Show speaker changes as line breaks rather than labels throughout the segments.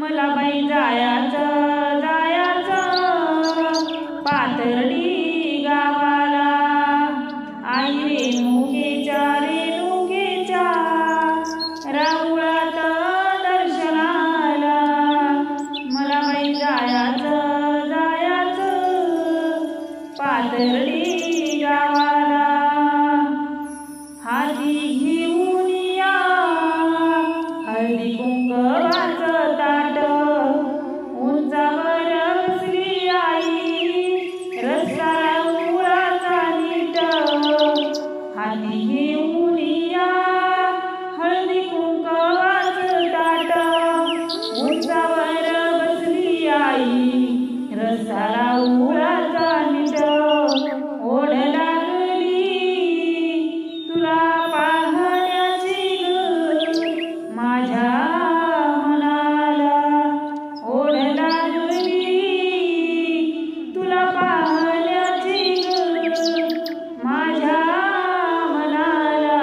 मला बाई जायाचं पाथर्डी गावाला, आई रेणुकेच्या राहुळात दर्शनाला. मला बाई जायाचं पाथर्डी गावाला. हाती घेऊन या हळदी कुंकवाचं ताट, उंचावर बसली आई रस्ता राहुळाचा नीट. हाती घेऊन या हळदी कुंकवाचं ताट, उंचावर बसली आई रस्ता राहुळाचा नीट. ओढ लागली तुला पाहण्याची माझ्या मनाला, ओढ लागली तुला पाहण्याची माझ्या मनाला.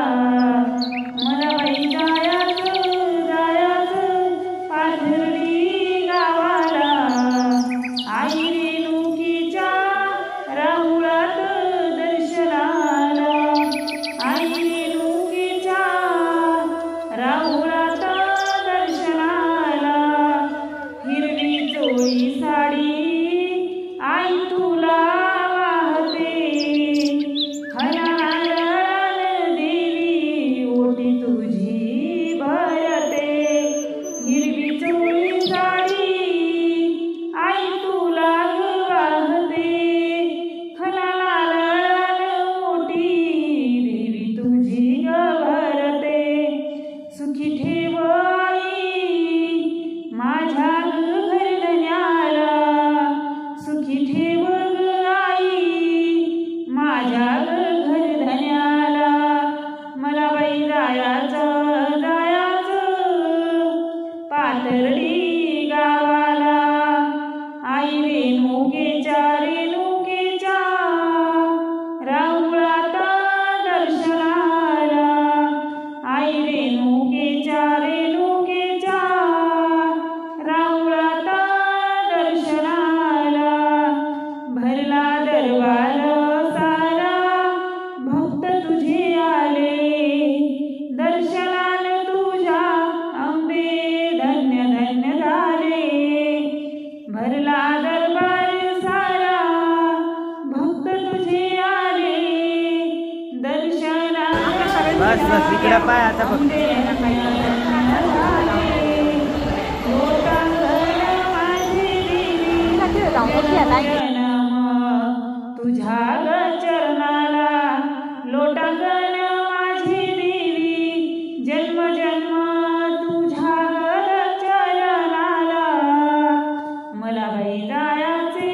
मला बाई जायाचं पाथर्डी गावाला, आई रेणुकेच्या राहुळात दर्शनाला. आई रेणुकेच्या राहुळात दर्शनाला. हिरवी चोळी साडी आई तुला वाहते, हनारान देवी ओटी तुझी भरते. हिरवी चोळी साडी आई तुला वाहते, हनारान ओटी देवी तुझी भरते. सुखी ठेव आई माझ्या घरधन्याला, सुखी ठेव आई माझ्या घरधन्याला. मला बाई जायाचं पाथर्डी गावाला, आई रेणुकेच्या राहुळात दर्शनाला. आई रेणुकेच्या राहुळात दर्शनाला. भरला दरबार सारा भक्त तुझे आले, दर्शनान तुझ्या अंबे धन्य धन्य झाले. भरला दरबार सारा भक्त तुझे आले, दर्शनान
बस इकडे पाय आता बघ.
तुझ्या चरणाला लोटांगण माझी देवी, जन्म जन्म तुझ्या चरणाला. मला बाई जायाचे